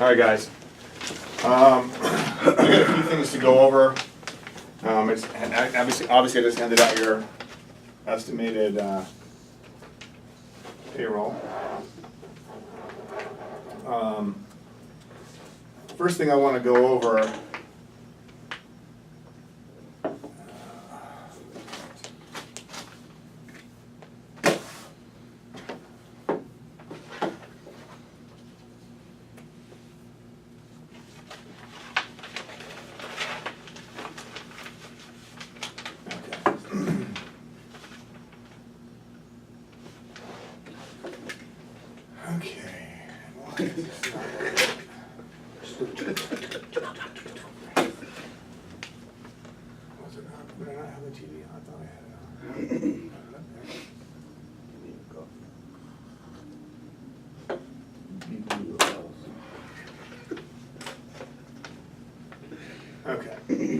right, guys. I got a few things to go over. Obviously, I just handed out your estimated payroll. First thing I want to go over. Okay.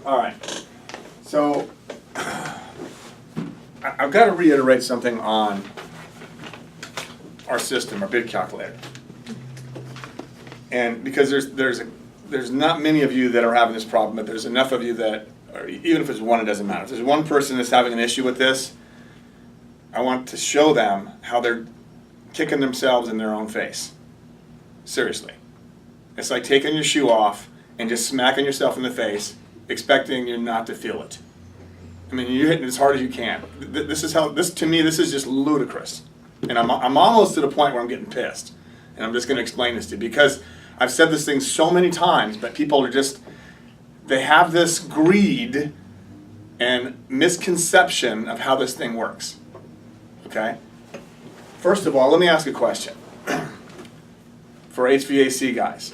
All right. So I've got to reiterate something on our system, our bid calculator, and because there's not many of you that are having this problem, but there's enough of you that, or even if it's one, it doesn't matter. If there's one person that's having an issue with this, I want to show them how they're kicking themselves in their own face. Seriously. It's like taking your shoe off and just smacking yourself in the face, expecting you not to feel it. I mean, you're hitting as hard as you can. This to me, this is just ludicrous. And I'm almost to the point where I'm getting pissed. And I'm just going to explain this to you because I've said this thing so many times, but people are just, they have this greed and misconception of how this thing works. Okay? First of all, let me ask a question. For HVAC guys,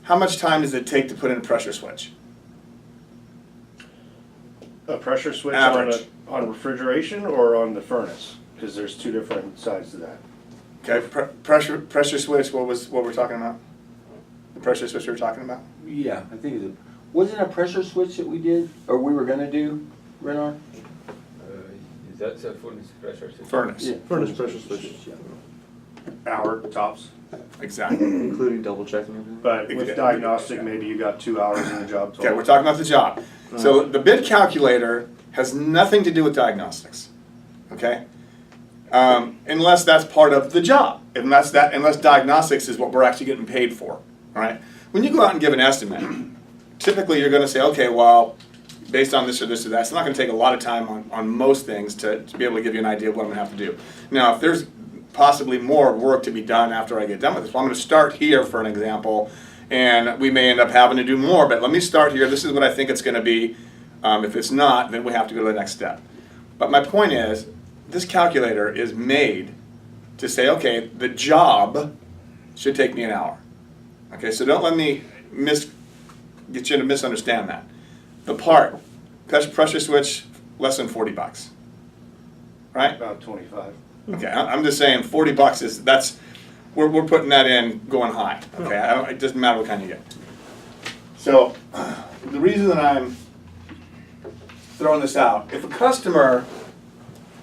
how much time does it take to put in a pressure switch? A pressure switch Average. on refrigeration or on the furnace? Because there's two different sides to that. Okay, pressure switch. What we're talking about? The pressure switch we were talking about? Yeah, I think it wasn't a pressure switch that we did, or we were gonna do, Renard? That's a furnace pressure system. Furnace. Yeah, Furnace pressure switch. Yeah. Hour tops. Exactly. Including double checking everything? But with Exactly. diagnostic, maybe you got 2 hours in the job total. Okay, we're talking about the job. So the bid calculator has nothing to do with diagnostics. Okay? Unless that's part of the job. Unless diagnostics is what we're actually getting paid for. All right? When you go out and give an estimate, typically you're going to say, okay, well, based on this or this or that, it's not going to take a lot of time on most things to be able to give you an idea of what I'm going to have to do. Now, if there's possibly more work to be done after I get done with this, well, I'm going to start here for an example, and we may end up having to do more, but let me start here. This is what I think it's going to be. If it's not, then we have to go to the next step. But my point is, this calculator is made to say, okay, the job should take me an hour. Okay, so don't let me get you to misunderstand that. The part, pressure switch, less than $40, right? About 25. Okay, I'm just saying $40 we're putting that in going high. Okay, it doesn't matter what kind you get. So the reason that I'm throwing this out, if a customer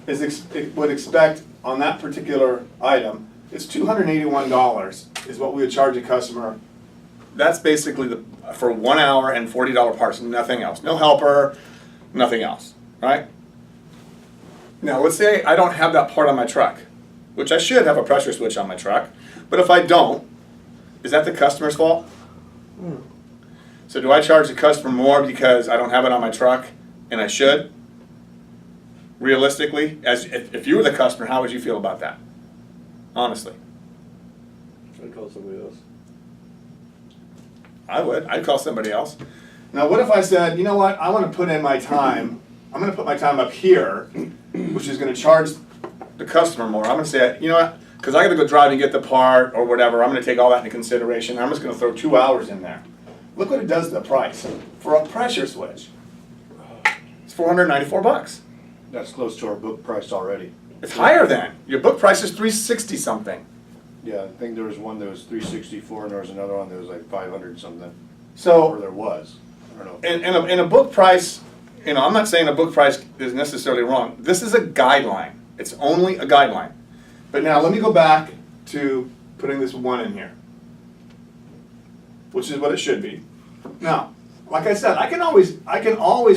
would expect on that particular item, it's $281 is what we would charge a customer. That's basically for 1 hour and $40 parts, nothing else. No helper, nothing else, right? Now let's say I don't have that part on my truck, which I should have a pressure switch on my truck, but if I don't, is that the customer's fault? So do I charge the customer more because I don't have it on my truck and I should? Realistically, if you were the customer, how would you feel about that? Honestly. I'd call somebody else. I would. I'd call somebody else. Now, what if I said, you know what, I want to put in my time, I'm going to put my time up here, which is going to charge the customer more. I'm going to say, you know what, because I got to go drive and get the part or whatever, I'm going to take all that into consideration. I'm just going to throw 2 hours in there. Look what it does to the price. For a pressure switch, it's $494. That's close to our book price already. It's higher than. Your book price is $360 something. Yeah, I think there was one that was 364 and there was another one that was like 500 something. Or So, there was. I don't know. in a book price, you know, I'm not saying a book price is necessarily wrong. This is a guideline. It's only a guideline. But now let me go back to putting this 1 in here, which is what it should be. Now, like I said, I can always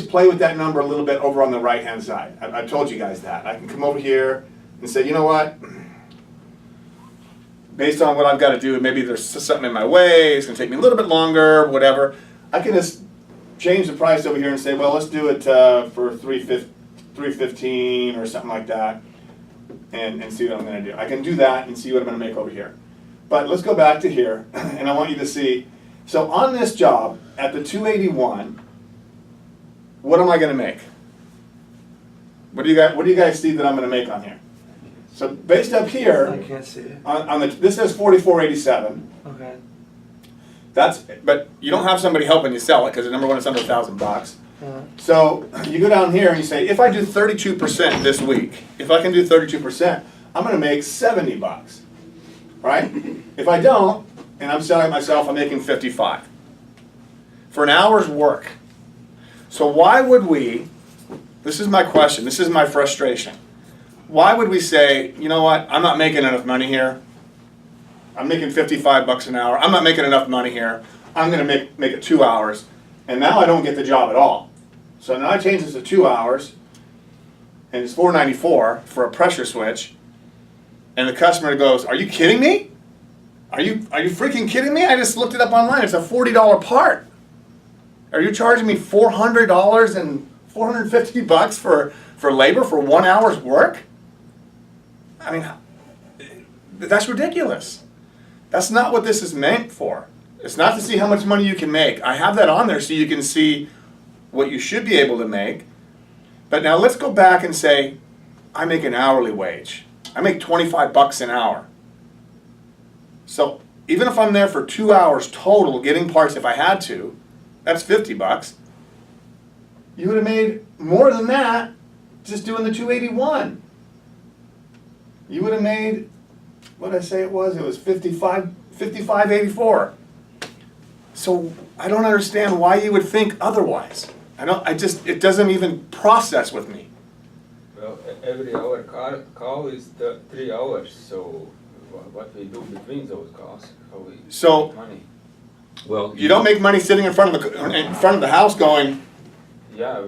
play with that number a little bit over on the right-hand side. I've told you guys that. I can come over here and say, you know what? Based on what I've got to do, maybe there's something in my way, it's going to take me a little bit longer, whatever. I can just change the price over here and say, well, let's do it for $315 or something like that, and see what I'm going to do. I can do that and see what I'm going to make over here. But let's go back to here, and I want you to see. So on this job, at the 281, what am I going to make? What do you guys see that I'm going to make on here? So based up here, I can't see it. this says 4487. Okay. But you don't have somebody helping you sell it because number one, it's under $1,000. Uh-huh. So you go down here and you say, if I do 32% this week, if I can do 32%, I'm going to make $70, right? If I don't, and I'm selling it myself, I'm making 55 for an hour's work. So why would we? This is my question. This is my frustration. Why would we say, you know what? I'm not making enough money here. I'm making $55 an hour. I'm not making enough money here. I'm going to make it 2 hours. And now I don't get the job at all. So now I change this to 2 hours. And it's $4.94 for a pressure switch. And the customer goes, are you kidding me? Are you freaking kidding me? I just looked it up online. It's a $40 part. Are you charging me $400 and $450 for labor for 1 hour's work? I mean, that's ridiculous. That's not what this is meant for. It's not to see how much money you can make. I have that on there so you can see what you should be able to make. But now let's go back and say, I make an hourly wage. I make $25 an hour. So even if I'm there for 2 hours total getting parts if I had to, that's $50. You would have made more than that just doing the 281. You would have made, what did I say it was? It was 55.84. So I don't understand why you would think otherwise. It doesn't even process with me. Well, every hour call is 3 hours, so what we do between those calls, how we So- make money. Well, You don't make money sitting in front of the house going, Yeah,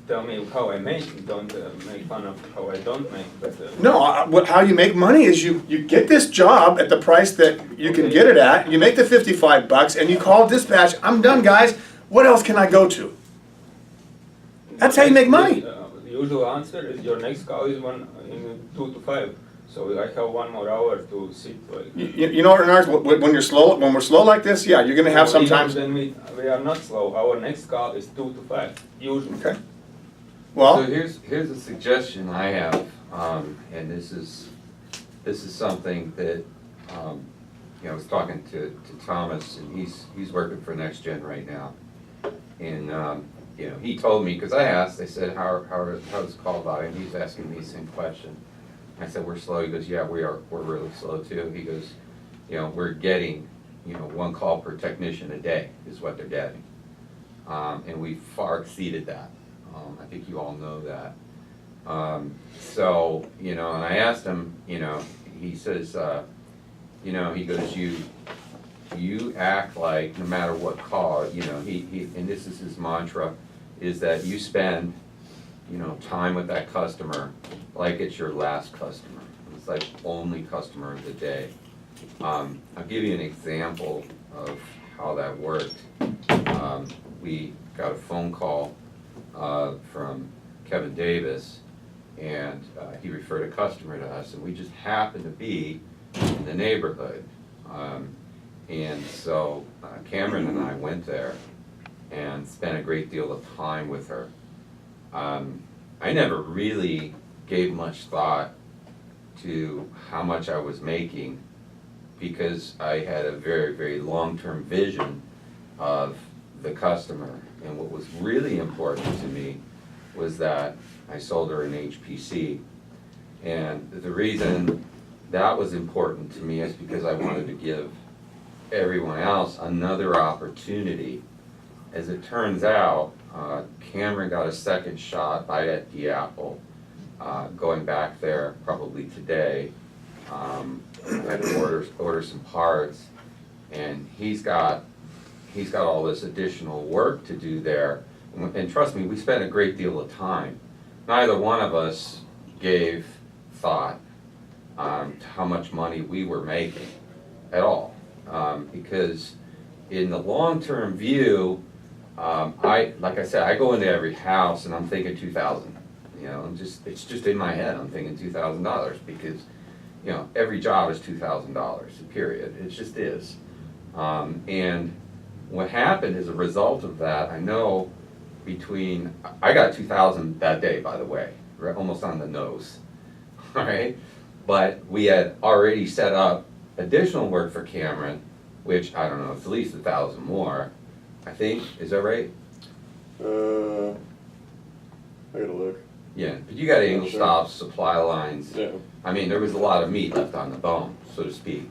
tell me how I make, don't make fun of how I don't make, but... no, how you make money is you get this job at the price that you can get it at, you make the $55, and you call dispatch, I'm done guys, what else can I go to? That's how you make money. The usual answer is your next call is in 2 to 5, so I have 1 more hour to sit. Like, You know what, Renard, when we're slow like this, yeah, you're gonna have sometimes. Then we are not slow. Our next call is 2 to 5 usually. Okay. So Well, here's a suggestion I have, and this is something that, I was talking to Thomas, and he's working for Next Gen right now. And, he told me, because I asked, I said, how's the call volume? He's asking me the same question. I said, we're slow. He goes, yeah, we're really slow too. He goes, we're getting, 1 call per technician a day is what they're getting. And we far exceeded that. I think you all know that. So, and I asked him, he says, he goes, you act like no matter what call, he and this is his mantra, is that you spend, time with that customer like it's your last customer. It's like only customer of the day. I'll give you an example of how that worked. We got a phone call from Kevin Davis, and he referred a customer to us, and we just happened to be in the neighborhood. And so Cameron and I went there and spent a great deal of time with her. I never really gave much thought to how much I was making because I had a very, very long-term vision of the customer. And what was really important to me was that I sold her an HPC. And the reason that was important to me is because I wanted to give everyone else another opportunity. As it turns out, Cameron got a second shot bite at the apple, going back there probably today. had to order some parts, and he's got all this additional work to do there. And trust me, we spent a great deal of time. Neither one of us gave thought to how much money we were making at all. Because in the long-term view, like I said, I go into every house and I'm thinking 2,000. You know, it's just in my head. I'm thinking $2,000 because, you know, every job is $2,000. Period. It just is. And what happened as a result of that, I know I got 2,000 that day, by the way, right, almost on the nose. All right, but we had already set up additional work for Cameron, which I don't know, it's at least 1,000 more. I think, is that right? I gotta look. Yeah, but you got angle Sure. stops, supply lines. Yeah. I mean, there was a lot of meat left on the bone, so to speak.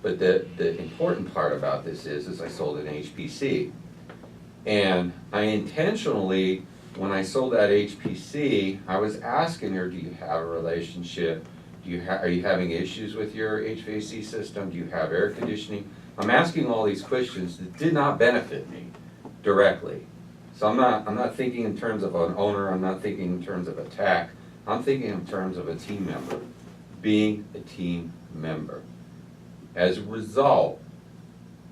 But the important part about this is I sold an HPC. And I intentionally, when I sold that HPC, I was asking her, do you have a relationship? Are you having issues with your HVAC system? Do you have air conditioning? I'm asking all these questions that did not benefit me directly. So I'm not thinking in terms of an owner, I'm not thinking in terms of attack, I'm thinking in terms of a team member, being a team member. As a result,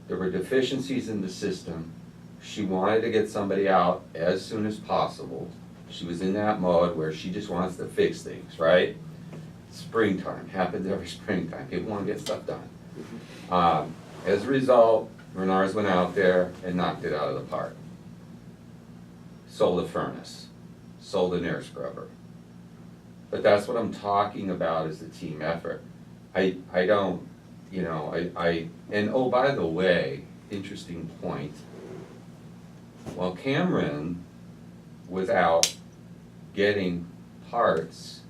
there were deficiencies in the system. She wanted to get somebody out as soon as possible. She was in that mode where she just wants to fix things, right? Springtime, happens every springtime, people want to get stuff done. As a result, Renars went out there and knocked it out of the park. Sold a furnace, sold an air scrubber. But that's what I'm talking about is the team effort. I don't, you know, and oh, by the way, interesting point. While Cameron was out getting parts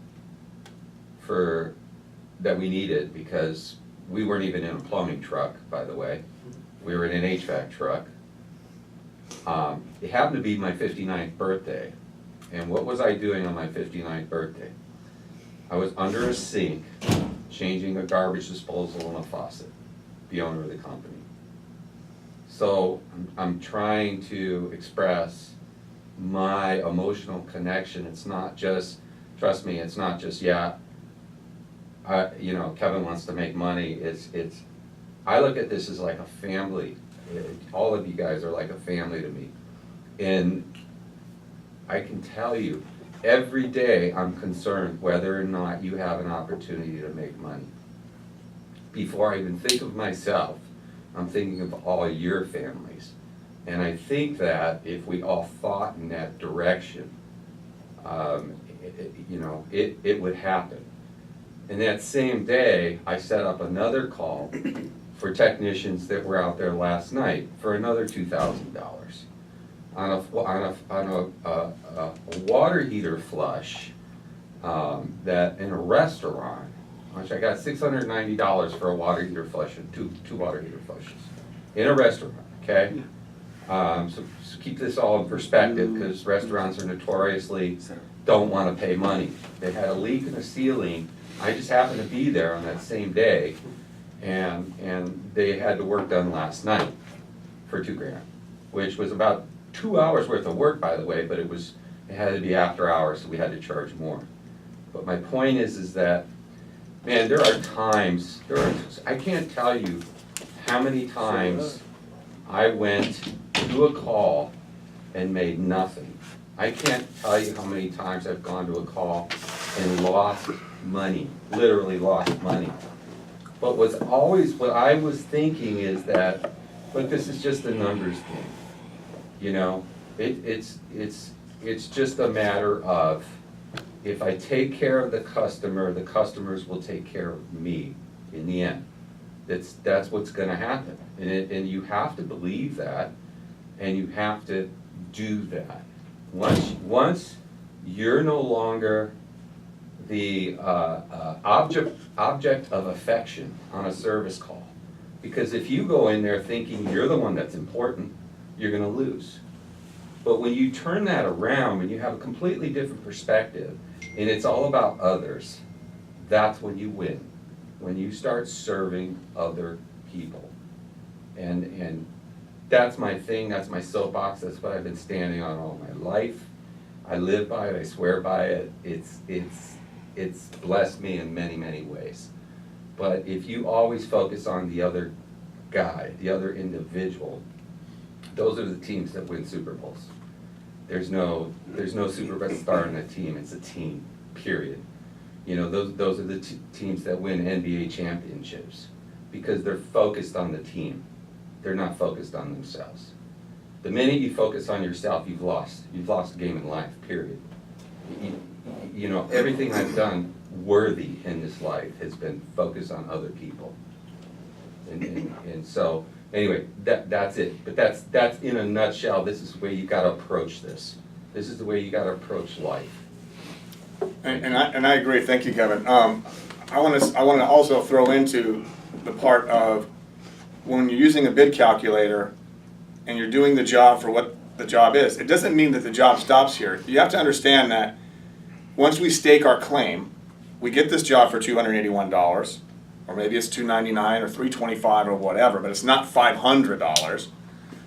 that we needed, because we weren't even in a plumbing truck, by the way. We were in an HVAC truck. It happened to be my 59th birthday. And what was I doing on my 59th birthday? I was under a sink, changing a garbage disposal and a faucet, the owner of the company. So I'm trying to express my emotional connection. It's not just, trust me, it's not just, yeah, you know, Kevin wants to make money. I look at this as like a family. All of you guys are like a family to me. And I can tell you, every day I'm concerned whether or not you have an opportunity to make money. Before I even think of myself, I'm thinking of all your families. And I think that if we all thought in that direction, you know, it would happen. And that same day, I set up another call for technicians that were out there last night for another $2,000 on a water heater flush that in a restaurant, which I got $690 for a water heater flush and two water heater flushes in a restaurant. Okay, so keep this all in perspective because restaurants are notoriously don't want to pay money. They had a leak in the ceiling. I just happened to be there on that same day, and they had the work done last night for $2,000, which was about 2 hours worth of work, by the way. But it had to be after hours, so we had to charge more. But my point is that, man, there are times, I can't tell you how many times I went to a call and made nothing. I can't tell you how many times I've gone to a call and lost money, literally lost money. But what I was thinking is that, look, this is just a numbers game. You know, it's just a matter of, if I take care of the customer, the customers will take care of me in the end. That's what's gonna happen. And you have to believe that, and you have to do that. Once you're no longer the object of affection on a service call, because if you go in there thinking you're the one that's important, you're gonna lose. But when you turn that around, when you have a completely different perspective, and it's all about others, that's when you win. when you start serving other people. And that's my thing, that's my soapbox, that's what I've been standing on all my life. I live by it, I swear by it. It's blessed me in many, many ways. But if you always focus on the other guy, the other individual, those are the teams that win Super Bowls. There's no superstar in a team, it's a team, period. You know, those are the teams that win NBA championships because they're focused on the team. They're not focused on themselves. The minute you focus on yourself, you've lost. You've lost a game in life, period. You know, everything I've done worthy in this life has been focused on other people. And so, anyway, that's it. But that's in a nutshell, this is the way you gotta approach this. This is the way you gotta approach life. And I agree, thank you, Kevin. I want to also throw into the part of when you're using a bid calculator and you're doing the job for what the job is, it doesn't mean that the job stops here. You have to understand that once we stake our claim, we get this job for $281, or maybe it's $299 or $325 or whatever, but it's not $500,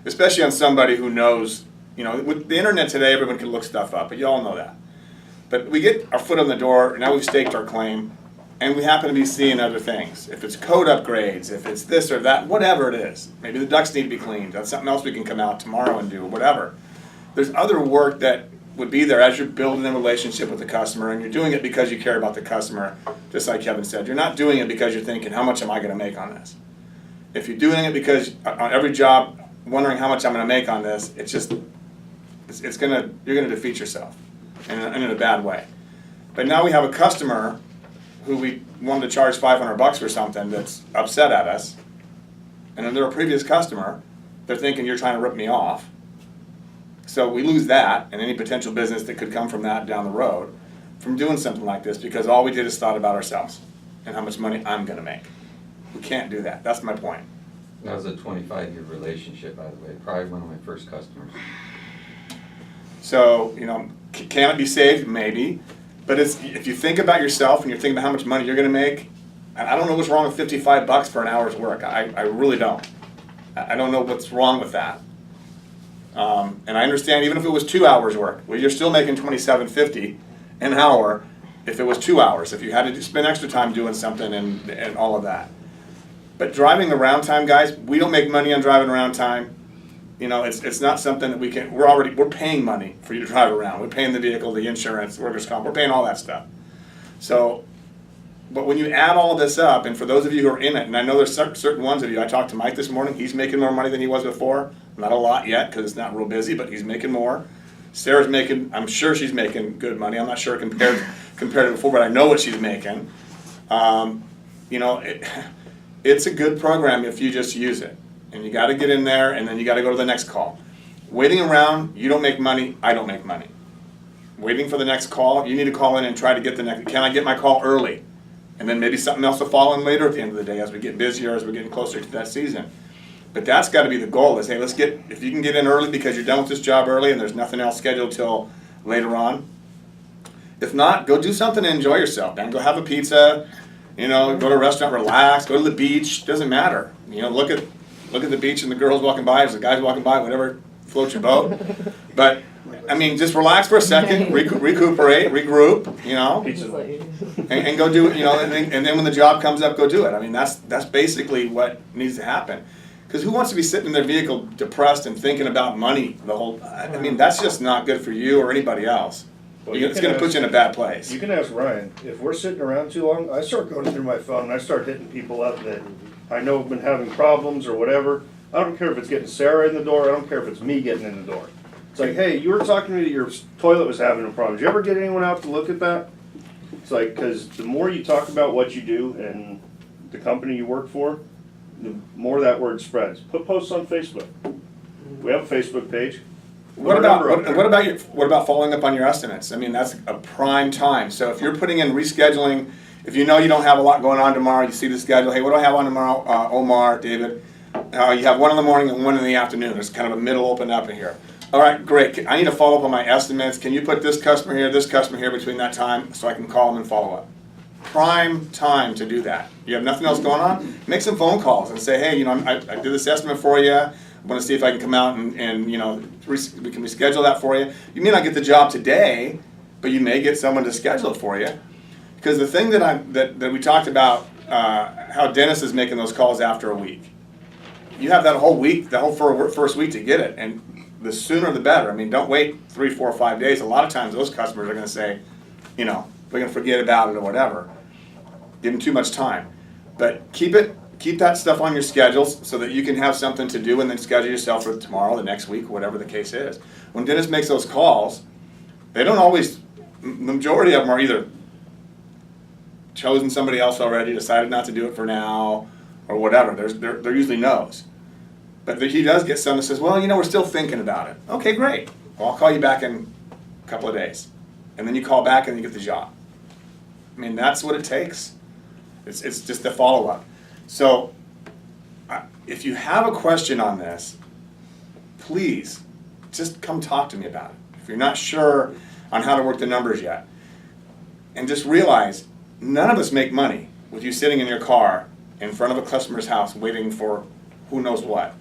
especially on somebody who knows, you know, with the internet today, everyone can look stuff up, but you all know that. But we get our foot on the door, now we've staked our claim, and we happen to be seeing other things. If it's code upgrades, if it's this or that, whatever it is. Maybe the ducts need to be cleaned, that's something else we can come out tomorrow and do, whatever. There's other work that would be there as you're building a relationship with the customer, and you're doing it because you care about the customer, just like Kevin said. You're not doing it because you're thinking, how much am I gonna make on this? If you're doing it because on every job, wondering how much I'm gonna make on this, you're gonna defeat yourself. And in a bad way. But now we have a customer who we wanted to charge $500 for something that's upset at us, and then they're a previous customer, they're thinking you're trying to rip me off. So we lose that and any potential business that could come from that down the road from doing something like this because all we did is thought about ourselves and how much money I'm gonna make. We can't do that, that's my point. That was a 25-year relationship, by the way, probably one of my first customers. So, you know, can it be saved? Maybe. But if you think about yourself and you're thinking about how much money you're going to make, and I don't know what's wrong with $55 for an hour's work. I really don't. I don't know what's wrong with that. And I understand even if it was 2 hours work, well, you're still making $27.50 an hour if it was 2 hours, if you had to spend extra time doing something and all of that. But driving around time, guys, we don't make money on driving around time. You know, it's not something that we can, we're paying money for you to drive around. We're paying the vehicle, the insurance, workers' comp, we're paying all that stuff. So, but when you add all of this up, and for those of you who are in it, and I know there's certain ones of you, I talked to Mike this morning, he's making more money than he was before. Not a lot yet, because it's not real busy, but he's making more. Sarah's making, I'm sure she's making good money. I'm not sure compared to before, but I know what she's making. You know, it's a good program if you just use it. And you gotta get in there, and then you gotta go to the next call. Waiting around, you don't make money, I don't make money. Waiting for the next call, you need to call in and try to get the next, can I get my call early? And then maybe something else will fall in later at the end of the day as we get busier, as we're getting closer to that season. But that's gotta be the goal, is hey, if you can get in early because you're done with this job early and there's nothing else scheduled till later on. If not, go do something and enjoy yourself, man. Go have a pizza, you know, go to a restaurant, relax, go to the beach, doesn't matter. You know, look at the beach and the girls walking by, or the guys walking by, whatever floats your boat. But, I mean, just relax for a second, recuperate, regroup, you know, and go do it, you know, and then when the job comes up, go do it. I mean, that's basically what needs to happen. Because who wants to be sitting in their vehicle depressed and thinking about money the whole, I mean, that's just not good for you or anybody else. Well, It's going to put you in a bad place. You can ask Ryan, if we're sitting around too long, I start going through my phone and I start hitting people up that I know have been having problems or whatever. I don't care if it's getting Sarah in the door, I don't care if it's me getting in the door. It's like, hey, you were talking to me that your toilet was having a problem. Did you ever get anyone out to look at that? It's like, because the more you talk about what you do and the company you work for, the more that word spreads. Put posts on Facebook. We have a Facebook page. What about following up on your estimates? I mean, that's a prime time. So if you're putting in rescheduling, if you know you don't have a lot going on tomorrow, you see the schedule, hey, what do I have on tomorrow? Omar, David, you have one in the morning and one in the afternoon. There's kind of a middle open up in here. All right, great. I need to follow up on my estimates. Can you put this customer here between that time so I can call them and follow up? prime time to do that. You have nothing else going on, make some phone calls and say, hey, you know, I did this estimate for you. I want to see if I can come out and you know, we can reschedule that for you. You may not get the job today, but you may get someone to schedule it for you. Because the thing that we talked about, how Dennis is making those calls after a week. You have that whole week, the whole first week to get it, and the sooner the better. I mean, don't wait 3, 4, 5 days. A lot of times those customers are going to say, you know, we're going to forget about it or whatever. Give them too much time. But keep that stuff on your schedules so that you can have something to do and then schedule yourself for tomorrow, the next week, whatever the case is. When Dennis makes those calls, they don't always, the majority of them are either chosen somebody else already, decided not to do it for now, or whatever. They're usually no's. But he does get some that says, well, you know, we're still thinking about it. Okay, great. Well, I'll call you back in a couple of days. And then you call back and you get the job. I mean, that's what it takes. It's just a follow-up. So if you have a question on this, please just come talk to me about it. If you're not sure on how to work the numbers yet. And just realize, none of us make money with you sitting in your car in front of a customer's house waiting for who knows what.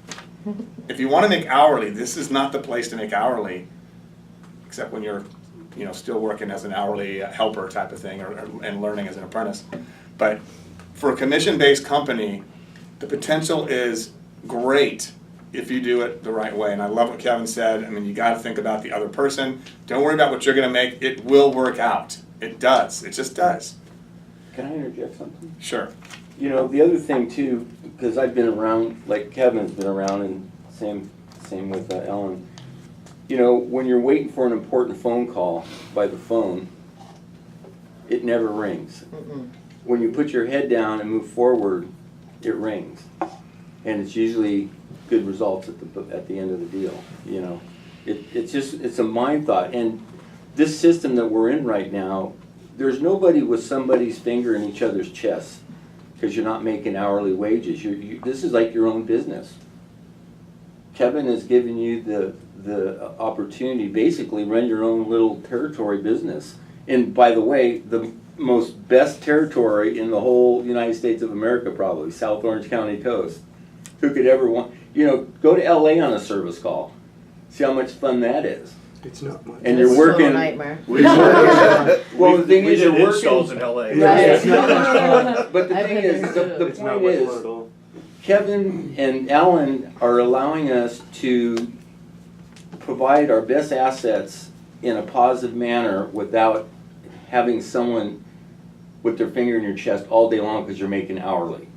If you want to make hourly, this is not the place to make hourly, except when you're, you know, still working as an hourly helper type of thing, and learning as an apprentice. But for a commission-based company, the potential is great if you do it the right way. And I love what Kevin said. I mean, you got to think about the other person. Don't worry about what you're going to make. It will work out. It does. It just does. Can I interject something? Sure. You know, the other thing too, because I've been around, like Kevin's been around, and same with Ellen. You know, when you're waiting for an important phone call by the phone, it never rings. When you put your head down and move forward, it rings, and it's usually good results at the end of the deal. You know, it's a mind thought, and this system that we're in right now, there's nobody with somebody's finger in each other's chest, because you're not making hourly wages. This is like your own business. Kevin has given you the opportunity, basically run your own little territory business. And by the way, the most best territory in the whole United States of America, probably South Orange County coast. Who could ever want, you know, go to LA on a service call. See how much fun that is. It's not much. And you're working. It's a nightmare. Well, the thing is, you're working. installs in LA. Right. It's not much fun. But the I've thing been is, there the It's not point much fun is, at all. Kevin and Alan are allowing us to provide our best assets in a positive manner without having someone with their finger in your chest all day long because you're making hourly.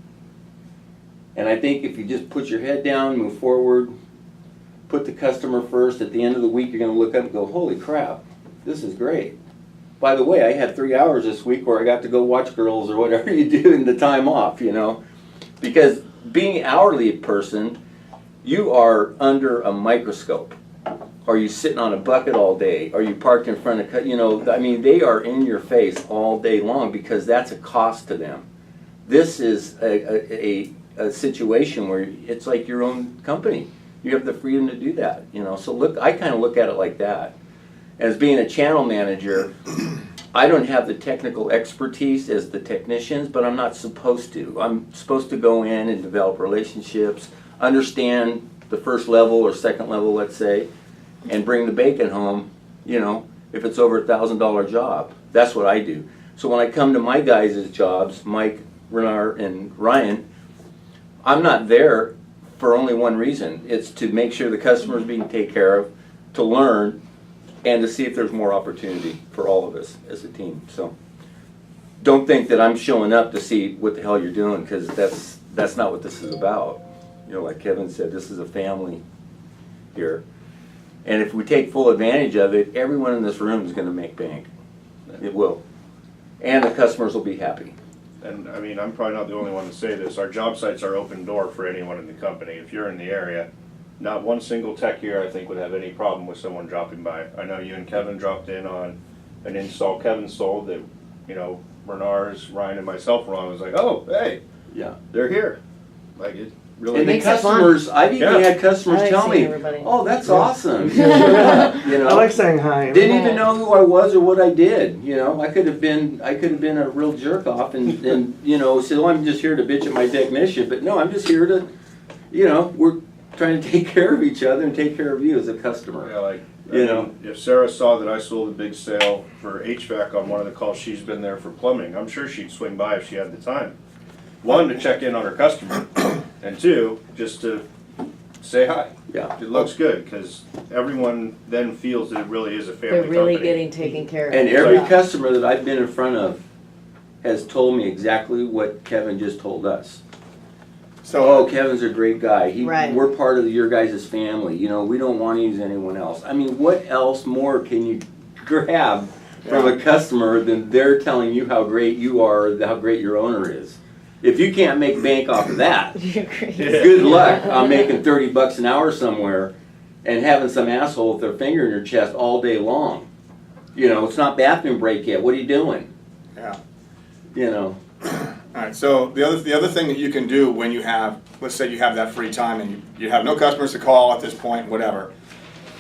And I think if you just put your head down, move forward, put the customer first, at the end of the week you're going to look up and go, holy crap, this is great. By the way, I had 3 hours this week where I got to go watch girls or whatever you do in the time off, you know. Because being an hourly person, you are under a microscope. Are you sitting on a bucket all day? Are you parked in front of, you know, I mean, they are in your face all day long because that's a cost to them. This is a situation where it's like your own company. You have the freedom to do that, you know. So look, I kind of look at it like that. As being a channel manager, I don't have the technical expertise as the technicians, but I'm not supposed to. I'm supposed to go in and develop relationships, understand the first level or second level, let's say, and bring the bacon home, you know, if it's over $1,000 job. That's what I do. So when I come to my guys' jobs, Mike, Renard, and Ryan, I'm not there for only one reason. It's to make sure the customer's being taken care of, to learn, and to see if there's more opportunity for all of us as a team. So don't think that I'm showing up to see what the hell you're doing, because that's not what this is about. You know, like Kevin said, this is a family here. And if we take full advantage of it, everyone in this room is going to make bank. It will. And the customers will be happy. And I mean, I'm probably not the only one to say this. Our job sites are open door for anyone in the company. If you're in the area, not one single tech here, I think, would have any problem with someone dropping by. I know you and Kevin dropped in on an install Kevin sold that, you know, Bernard's, Ryan, and myself were on. I was like, oh, hey, Yeah. they're here. Like it really. And the makes it fun. customers, I've even Yeah. had I customers like tell seeing me, everybody. oh, that's awesome. You I know, like saying hi. didn't even know who I was or what I did, you know, I could have been a real jerk off and, you know, say, oh, I'm just here to bitch at my technician, but no, I'm just here to, you know, we're trying to take care of each other and take care of you as a customer. Yeah, like, You know. if Sarah saw that I sold a big sale for HVAC on one of the calls, she's been there for plumbing, I'm sure she'd swing by if she had the time. One, to check in on her customer, and two, just to say hi. Yeah. It looks good, because everyone then feels that it really is a family They're company. really getting taken care of. And every Yeah. customer that I've been in front of has told me exactly what Kevin just told us. Oh, So, Kevin's a great guy. Right. We're part of your guys' family. You know, we don't want to use anyone else. I mean, what else more can you grab from a customer than they're telling you how great you are, or how great your owner is? If you can't make bank off of that, You're crazy. good luck on making $30 an hour somewhere and having some asshole with their finger in your chest all day long. You know, it's not bathroom break yet. What are you doing? yeah. You know. All right, so the other thing that you can do when you have, let's say you have that free time and you have no customers to call at this point, whatever.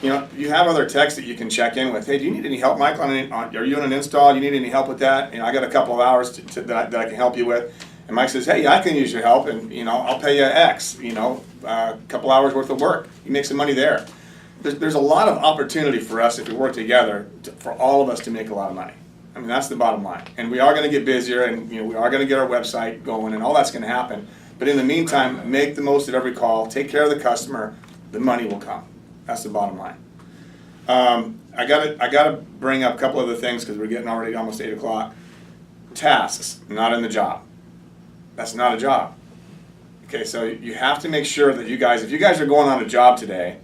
You know, you have other techs that you can check in with. Hey, do you need any help, Mike? Are you on an install? Do you need any help with that? You know, I got a couple of hours that I can help you with. And Mike says, hey, I can use your help, and you know, I'll pay you X. You know, a couple hours worth of work. You make some money there. There's a lot of opportunity for us if we work together for all of us to make a lot of money. I mean, that's the bottom line. And we are going to get busier, and you know, we are going to get our website going, and all that's going to happen. But in the meantime, make the most of every call. Take care of the customer. The money will come. That's the bottom line. I gotta bring up a couple other things because we're getting already almost 8 o'clock. Tasks, not in the job. That's not a job. Okay, so you have to make sure that you guys, if you guys are going on a job today,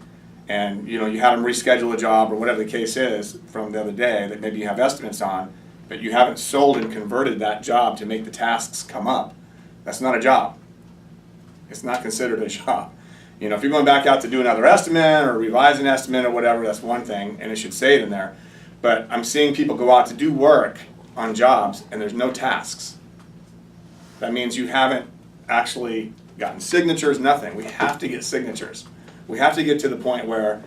and you know you had them reschedule a job or whatever the case is from the other day that maybe you have estimates on, but you haven't sold and converted that job to make the tasks come up, that's not a job. It's not considered a job. You know, if you're going back out to do another estimate or revise an estimate or whatever, that's one thing, and it should say it in there. But I'm seeing people go out to do work on jobs and there's no tasks. That means you haven't actually gotten signatures, nothing. We have to get signatures. We have to get to the point where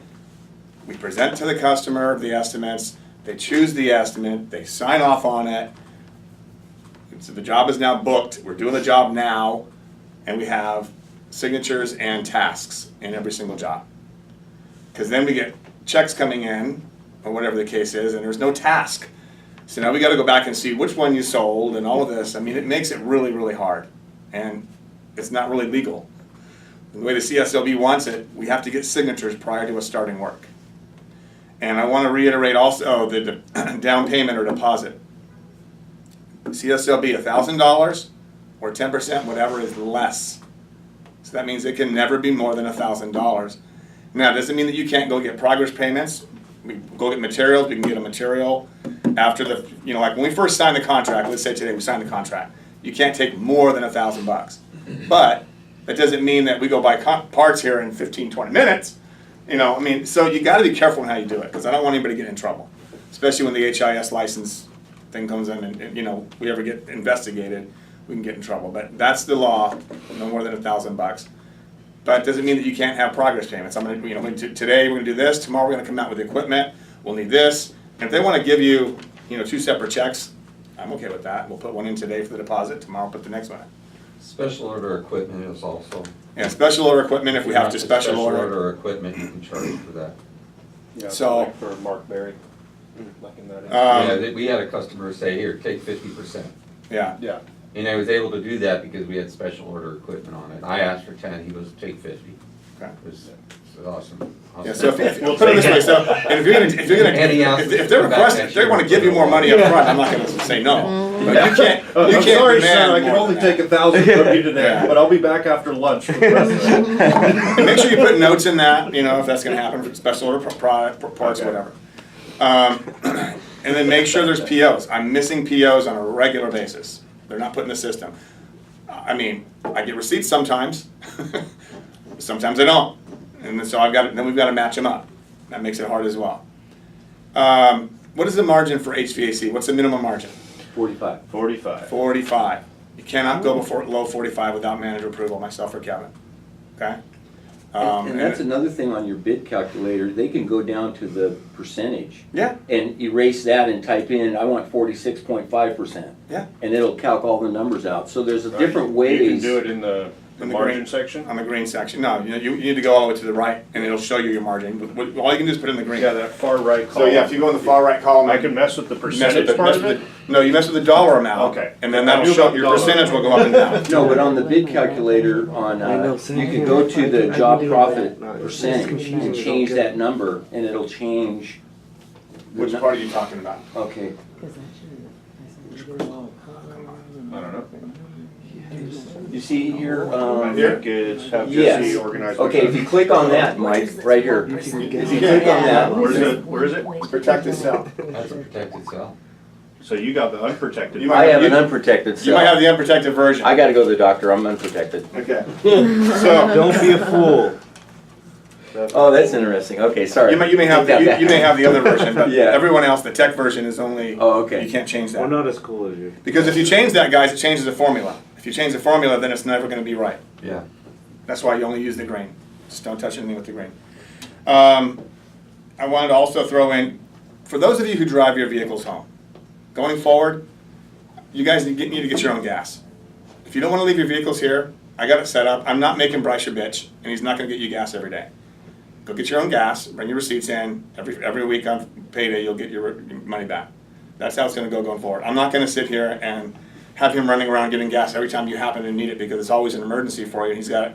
we present to the customer the estimates, they choose the estimate, they sign off on it. So the job is now booked, we're doing the job now, and we have signatures and tasks in every single job. Because then we get checks coming in, or whatever the case is, and there's no task. So now we gotta go back and see which one you sold and all of this. I mean, it makes it really, really hard. And it's not really legal. The way the CSLB wants it, we have to get signatures prior to us starting work. And I wanna reiterate also the down payment or deposit. CSLB, $1,000 or 10%, whatever is less. So that means it can never be more than $1,000. Now, does it mean that you can't go get progress payments? We go get materials, we can get a material after the, you know, like when we first signed the contract, let's say today we signed the contract, you can't take more than $1,000. But that doesn't mean that we go buy parts here in 15, 20 minutes. You know, I mean, so you gotta be careful in how you do it, because I don't want anybody to get in trouble. Especially when the HIS license thing comes in and you know, we ever get investigated, we can get in trouble. But that's the law, no more than $1,000. But it doesn't mean that you can't have progress payments. I'm gonna, you know, today we're gonna do this, tomorrow we're gonna come out with the equipment, we'll need this. And if they wanna give you, you know, 2 separate checks, I'm okay with that. We'll put one in today for the deposit, tomorrow put the next one in. Special order equipment is also. Yeah, special order equipment if we have to special order. Special order equipment, you can charge for that. Yeah, So- like for Mark Berry, back in that. Yeah, we had a customer say, here, take 50%. Yeah, Yeah. And I was able to do that because we had special order equipment on it. I asked for 10, he was take 50. okay. It was awesome. Yeah, so if put it this way, so, and if you're gonna, Any ounce if they're requesting, if they wanna give you more money up front, I'm not gonna say no. But you can't I'm sorry, demand son, I can more only than take that. 1,000 from you today, Yeah. but I'll be back after lunch for the rest of it. And make sure you put notes in that, you know, if that's gonna happen for special order product, parts, Okay. whatever. And then make sure there's POs. I'm missing POs on a regular basis. They're not put in the system. I mean, I get receipts sometimes, sometimes I don't. And so then we've gotta match them up. That makes it hard as well. What is the margin for HVAC? What's the minimum margin? 45. 45. 45. You cannot go before low 45 without manager approval, myself or Kevin, okay? And that's another thing on your bid calculator, they can go down to the percentage Yeah, and erase that and type in, I want 46.5%. yeah, And it'll calc all the numbers out. So there's a different You ways. can do it in the In the margin green. section? on the green section. No, you need to go all the way to the right, and it'll show you your margin. All you can do is put in the green. Yeah, that far right So column. yeah, if you go in the far right column, I can mess with the mess with percentage the- part mess of with it? the- No, you mess with the dollar amount. Okay. And then I that'll knew show, about your dollar percentage will go up and down. No, but on the bid calculator on, you can go to the job profit percentage and change that number and it'll change. the Which nu- part are you talking about? Okay, I don't know. you see here, I think it's have yes. Jesse organize. my Okay, if you stuff. click on that, Mike, right here. If you click on that, Where's it, where is it? Protected cell. That's a protected cell. So you got the unprotected. You might- I have an unprotected You might have cell. the unprotected version. I gotta go to the doctor, I'm unprotected. Okay. So, Don't be a fool. Oh, that's interesting, okay, sorry. you may have, Take that you may back. have the other version, but Yeah. everyone else, the tech version is only, Oh, okay. you can't change We're that. not as cool as you. Because if you change that, guys, it changes the formula. If you change the formula, then it's never gonna be right. Yeah. That's why you only use the green. Just don't touch anything with the green. I wanted to also throw in, for those of you who drive your vehicles home, going forward, you guys need to get your own gas. If you don't want to leave your vehicles here, I got it set up. I'm not making Bryce your bitch, and he's not going to get you gas every day. Go get your own gas, bring your receipts in. Every week on payday, you'll get your money back. That's how it's going to go going forward. I'm not going to sit here and have him running around getting gas every time you happen to need it because it's always an emergency for you. And he's got,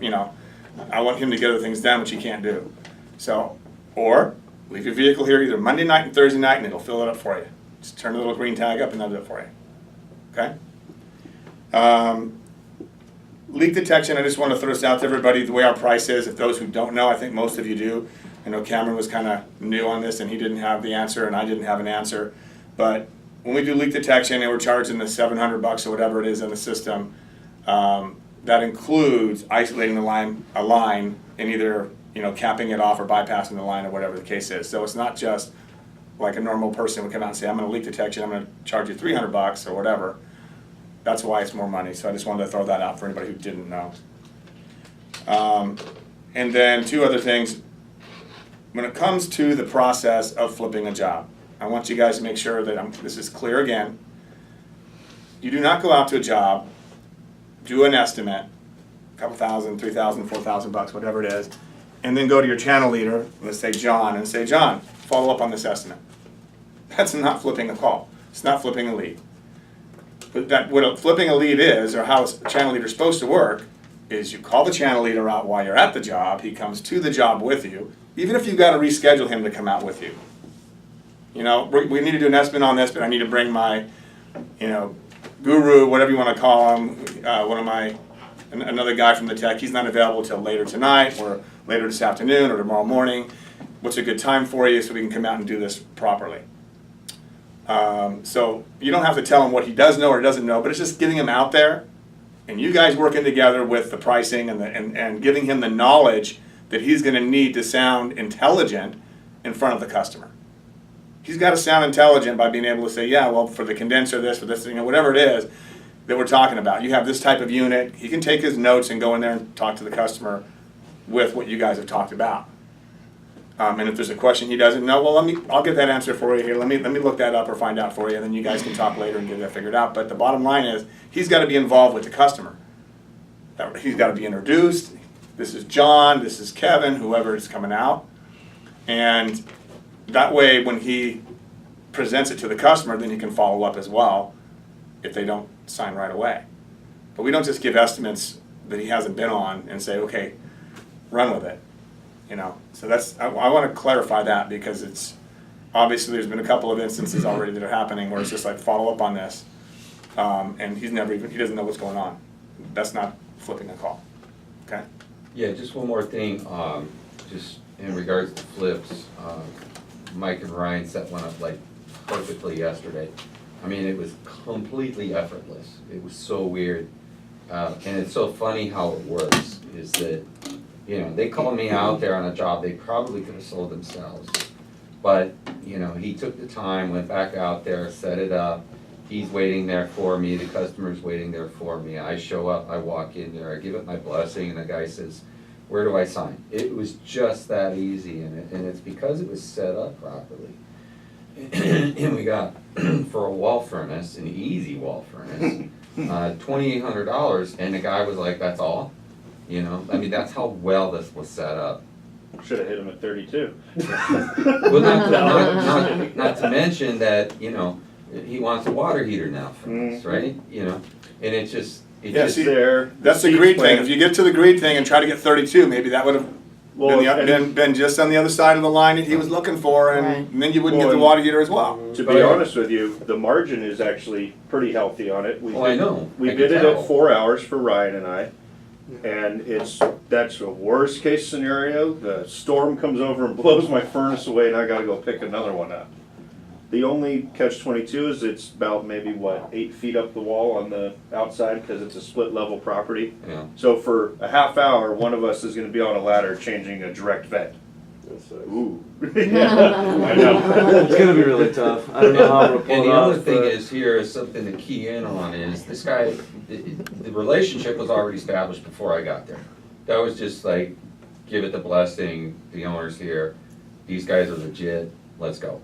I want him to get other things done, which he can't do. So, or leave your vehicle here either Monday night and Thursday night, and it'll fill it up for you. Just turn the little green tag up, and they'll do it for you. Okay? Leak detection, I just want to throw this out to everybody, the way our price is, if those who don't know, I think most of you do. I know Cameron was kind of new on this and he didn't have the answer and I didn't have an answer. But when we do leak detection and we're charging the $700 or whatever it is in the system, that includes isolating a line and either capping it off or bypassing the line or whatever the case is. So it's not just like a normal person would come out and say, I'm going to leak detection, I'm going to charge you $300 or whatever. That's why it's more money. So I just wanted to throw that out for anybody who didn't know. And then two other things. When it comes to the process of flipping a job, I want you guys to make sure that this is clear again. You do not go out to a job, do an estimate, a couple thousand, $3,000, $4,000, whatever it is, and then go to your channel leader, let's say John, and say, John, follow up on this estimate. That's not flipping a call. It's not flipping a lead. But what flipping a lead is, or how a channel leader is supposed to work, is you call the channel leader out while you're at the job, he comes to the job with you, even if you've got to reschedule him to come out with you. We need to do an estimate on this, but I need to bring my, guru, whatever you want to call him, another guy from the tech, he's not available till later tonight, or later this afternoon, or tomorrow morning. What's a good time for you so we can come out and do this properly? So you don't have to tell him what he does know or doesn't know, but it's just getting him out there and you guys working together with the pricing and giving him the knowledge that he's going to need to sound intelligent in front of the customer. He's got to sound intelligent by being able to say, yeah, well, for the condenser, this, for this, whatever it is that we're talking about. You have this type of unit. He can take his notes and go in there and talk to the customer with what you guys have talked about. And if there's a question he doesn't know, well, I'll get that answer for you here. Let me look that up or find out for you, and then you guys can talk later and get that figured out. But the bottom line is, he's got to be involved with the customer. He's got to be introduced. This is John, this is Kevin, whoever is coming out. And that way, when he presents it to the customer, then he can follow up as well if they don't sign right away. But we don't just give estimates that he hasn't been on and say, okay, run with it. So I want to clarify that because it's obviously there's been a couple of instances already that are happening where it's just like follow up on this, and he doesn't know what's going on. That's not flipping a call. Okay. Yeah, just one more thing, just in regards to flips, Mike and Ryan set one up like perfectly yesterday. I mean, it was completely effortless. It was so weird. And it's so funny how it works, is that, they called me out there on a job they probably could have sold themselves. But, he took the time, went back out there, set it up, he's waiting there for me, the customer's waiting there for me. I show up, I walk in there, I give it my blessing, and the guy says, "Where do I sign?" It was just that easy, and it's because it was set up properly. And we got, for a wall furnace, an easy wall furnace, $2,800, and the guy was like, "That's all?" You know, I mean, that's how well this was set up. Should have hit him at 32. Well, not to mention that, you know, he wants a water heater now from us, right? You know, and it just, Yeah, see, There. that's the seat greed plan. thing. If you get to the greed thing and try to get 32, maybe that would have Well, and been just on the other side of the line that he was looking for, and, Right. and then you wouldn't get the Well, water heater as well. to be honest with you, the margin is actually pretty healthy on it. Oh, I know. We I did can it tell. at 4 hours for Ryan and I, and that's a worst case scenario. The storm comes over and blows my furnace away, and I gotta go pick another one up. The only catch-22 is it's about maybe, what, 8 feet up the wall on the outside, because it's a split-level property. Yeah. So for a half hour, one of us is gonna be on a ladder changing a direct vent. Ooh. Yeah, I know. It's gonna be really tough. I don't know how we'll pull And it the other off, thing but- is here is something to key in on is this guy, the relationship was already established before I got there. That was just like, give it the blessing, the owner's here, these guys are legit, let's go.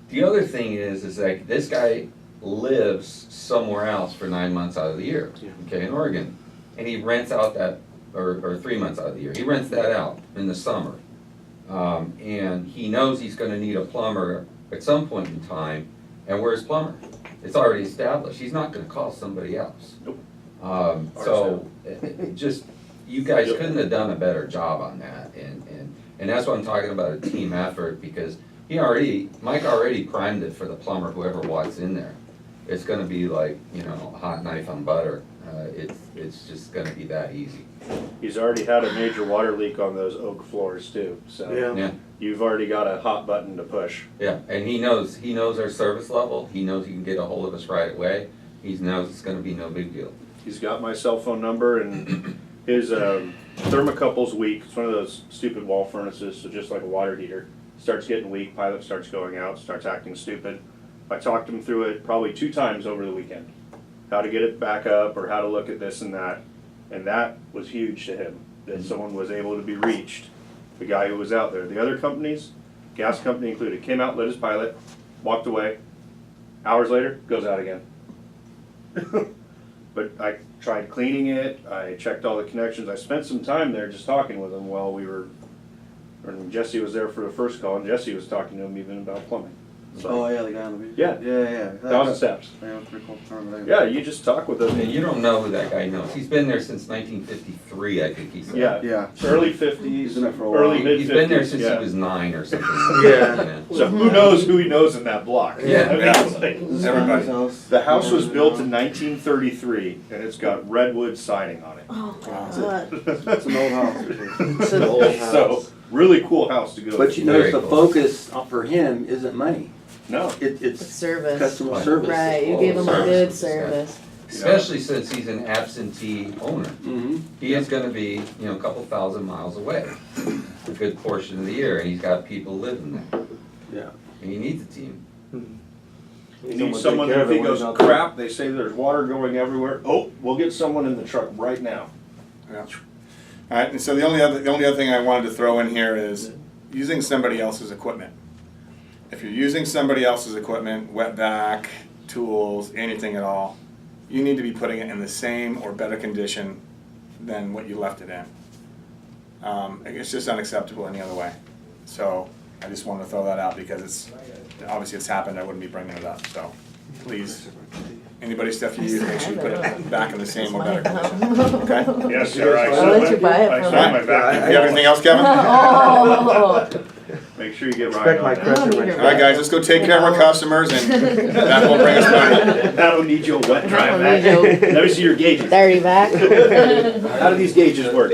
The other thing is like, this guy lives somewhere else for 9 months out of the year, okay, in Oregon. And he rents out that, or 3 months out of the year, he rents that out in the summer. And he knows he's gonna need a plumber at some point in time, and where's plumber? It's already established, he's not gonna call somebody else. Nope. So, just, you guys couldn't have done a better job on that, and that's what I'm talking about, a team effort, because Mike already primed it for the plumber, whoever walks in there. It's gonna be like, you know, a hot knife on butter, it's just gonna be that easy. He's already had a major water leak on those oak floors too, so Yeah, you've already got a hot button to push. yeah, and he knows our service level, he knows he can get a hold of us right away, he knows it's gonna be no big deal. He's got my cell phone number, and his thermocouple's weak. It's one of those stupid wall furnaces, so just like a water heater. Starts getting weak, pilot starts going out, starts acting stupid. I talked him through it probably 2 times over the weekend. How to get it back up, or how to look at this and that. And that was huge to him, that someone was able to be reached, the guy who was out there. The other companies, gas company included, came out, lit his pilot, walked away. Hours later, goes out again. But I tried cleaning it, I checked all the connections, I spent some time there just talking with him while we were, and Jesse was there for the first call, and Jesse was talking to him even about plumbing. Oh, So, yeah, the guy on the beach. Yeah. Yeah. 1,000 steps. Yeah, that's pretty cool. I remember that. Yeah, you just talk with him. And you don't know who that guy knows, he's been there since 1953, I think he said. Yeah, Yeah. early 50s, He's been there for a while. early mid 50s. He's been there since yeah. he was 9 or something. Yeah. You know. So who knows who he knows in that block? Yeah. I mean, Yeah. it's like- This is Everybody. Connor's house. The house was built in 1933, and it's got redwood siding on it. Oh, God. It's an old house. It's an old house. So, really cool house to go But to. you know, Very the cool. focus for him isn't money. No, It's It's service. customer service. Right, you gave him a good Service. service. Especially since he's an absentee owner. Mm-hmm. He is gonna be, you know, a couple thousand miles away a good portion of the year, and he's got people living there. Yeah. And he needs a team. you need someone that if he goes, crap, they say there's water going everywhere. Oh, we'll get someone in the truck right now. Yeah. All right, and so the only other thing I wanted to throw in here is using somebody else's equipment. If you're using somebody else's equipment, wetback, tools, anything at all, you need to be putting it in the same or better condition than what you left it in. It's just unacceptable any other way. So I just wanted to throw that out because obviously it's happened, I wouldn't be bringing it up, so please, anybody's stuff you use, make sure you put it back in the same or better condition, okay? Yes, sir, I I'll let you buy it I from sent me. my back. You have anything else, Kevin? Oh. Make sure you get Expect Ryan my on that. credit. All right, guys, let's go take care of our customers, and that will bring us money. That'll need you a wet dry That'll back. need you- Let me see your gauges. 30 back. How do these gauges work?